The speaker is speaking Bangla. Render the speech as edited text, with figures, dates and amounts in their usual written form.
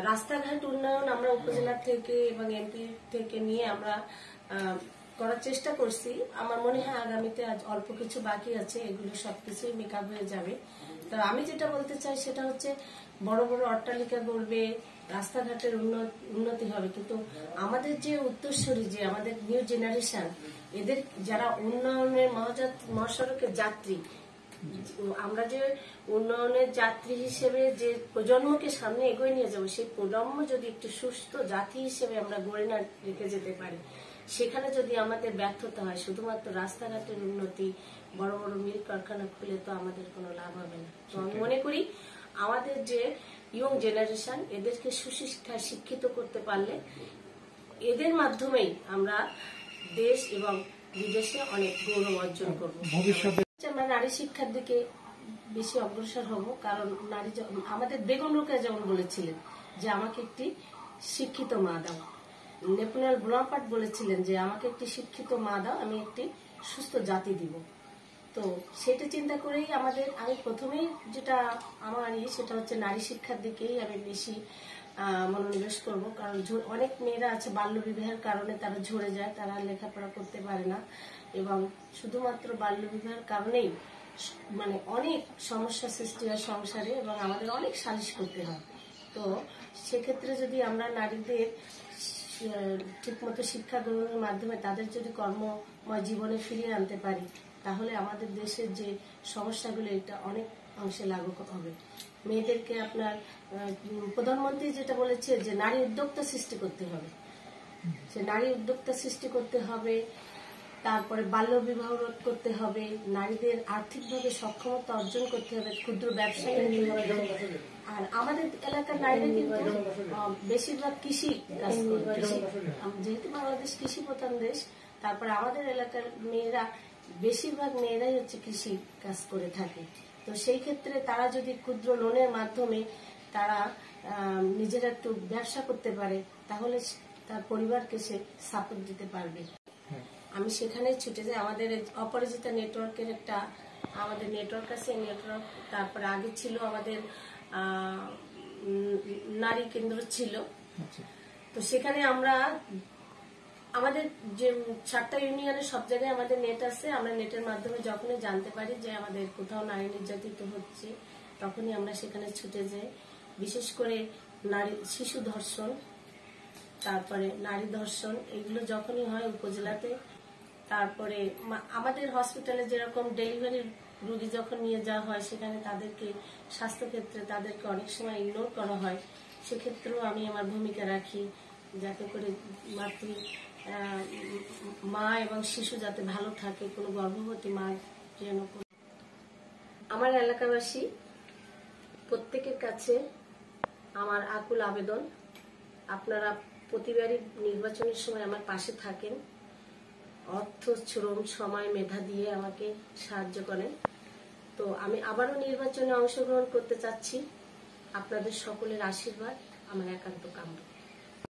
রাস্তাঘাট উন্নয়ন আমরা উপজেলা থেকে এবং এমপি থেকে নিয়ে আমরা করার চেষ্টা করছি। আমার মনে হয় আগামীতে আজ অল্প কিছু বাকি আছে, এগুলো সবকিছুই মেকআপ হয়ে যাবে। তো আমি যেটা বলতে চাই সেটা হচ্ছে বড় বড় অট্টালিকা গড়বে, রাস্তাঘাটের উন্নতি হবে, কিন্তু আমাদের যে উত্তরসূরি, যে আমাদের নিউ জেনারেশন, এদের যারা উন্নয়নের মহাসড়কের যাত্রী, আমরা যে উন্নয়নের যাত্রী হিসেবে যে প্রজন্মকে সামনে এগিয়ে নিয়ে যাবো, সেই প্রজন্ম যদি একটু সুস্থ জাতি হিসেবে আমরা গড়ে না রেখে যেতে পারি, সেখানে যদি আমাদের ব্যর্থতা হয়, শুধুমাত্র রাস্তাঘাটের উন্নতি, বড় বড় মিল কারখানা খুলে তো আমাদের কোনো লাভ হবে না। তো আমি মনে করি আমাদের যে ইয়ং জেনারেশন, এদেরকে সুশিক্ষায় শিক্ষিত করতে পারলে এদের মাধ্যমেই আমরা দেশ এবং বিদেশে অনেক গৌরব অর্জন করবো। ভবিষ্যতে আমরা নারী শিক্ষার দিকে বেশি অগ্রসর হব, কারণ নারী আমাদের বেগম রোকেয়া যেমন বলেছিলেন যে আমাকে একটি শিক্ষিত মা দাও, নেপোলিয়ন বোনাপার্ট বলেছিলেন যে আমাকে একটি শিক্ষিত মা দাও, আমি একটি সুস্থ জাতি দিব। তো সেটা চিন্তা করেই আমি প্রথমেই যেটা সেটা হচ্ছে নারী শিক্ষার দিকেই আমি বেশি মনোনিবেশ করব, কারণ অনেক মেয়েরা আছে বাল্য বিবাহের কারণে তারা ঝরে যায়, তারা লেখাপড়া করতে পারে না, এবং শুধুমাত্র বাল্য বিবাহের কারণেই মানে অনেক সমস্যা সৃষ্টি হয় সংসারে, এবং আমাদের অনেক সালিশ করতে হয়। তো সেক্ষেত্রে যদি আমরা নারীদের ঠিকমতো শিক্ষা গ্রহণের মাধ্যমে তাদের যদি কর্মময় জীবনে ফিরিয়ে আনতে পারি, তাহলে আমাদের দেশের যে সমস্যাগুলো এটা অনেক অংশে লাঘব হবে। মেয়েদেরকে আপনার প্রধানমন্ত্রী যেটা বলেছে যে নারী উদ্যোক্তা সৃষ্টি করতে হবে, সে নারী উদ্যোক্তা সৃষ্টি করতে হবে, তারপরে বাল্য বিবাহ রোধ করতে হবে, নারীদের আর্থিকভাবে সক্ষমতা অর্জন করতে হবে, ক্ষুদ্র ব্যবসা করতে হবে। আর আমাদের এলাকার নারীরা কিন্তু বেশিরভাগ কৃষি কাজ করে, যেহেতু বাংলাদেশ কৃষি প্রধান দেশ, তারপরে আমাদের এলাকার বেশিরভাগ মেয়েরাই হচ্ছে কৃষি কাজ করে থাকে। তো সেই ক্ষেত্রে তারা যদি ক্ষুদ্র লোনের মাধ্যমে তারা নিজেরা একটু ব্যবসা করতে পারে, তাহলে তার পরিবারকে সে সাপোর্ট দিতে পারবে। আমি সেখানে ছুটে যাই। আমাদের অপরাজিতা নেটওয়ার্কের একটা আমাদের নেটওয়ার্ক আছে, নেটওয়ার্ক তারপরে আগে ছিল আমাদের নারী কেন্দ্র ছিল। তো সেখানে আমাদের যে 7টা ইউনিয়নের সব জায়গায় আমাদের নেট আছে, আমরা নেটের মাধ্যমে যখনই জানতে পারি যে আমাদের কোথাও নারী নির্যাতিত হচ্ছে, তখনই আমরা সেখানে ছুটে যাই। বিশেষ করে শিশু ধর্ষণ, তারপরে নারী ধর্ষণ, এগুলো যখনই হয় উপজেলাতে, তারপরে আমাদের হসপিটালে যেরকম ডেলিভারি রোগী যখন নিয়ে যাওয়া হয়, সেখানে তাদেরকে স্বাস্থ্যক্ষেত্রে তাদেরকে অনেক সময় ইগনোর করা হয়, সেক্ষেত্রেও আমি আমার ভূমিকা রাখি, যাতে করে মা এবং শিশু যাতে ভালো থাকে, কোনো গর্ভবতী মা যেন। আমার এলাকাবাসী প্রত্যেকের কাছে আমার আকুল আবেদন, আপনারা প্রতিবারই নির্বাচনের সময় আমার পাশে থাকেন, অর্থ, শ্রম, সময়, মেধা দিয়ে আমাকে সাহায্য করেন। তো আমি আবারও নির্বাচনে অংশগ্রহণ করতে চাচ্ছি, আপনাদের সকলের আশীর্বাদ আমার একান্ত কাম্য।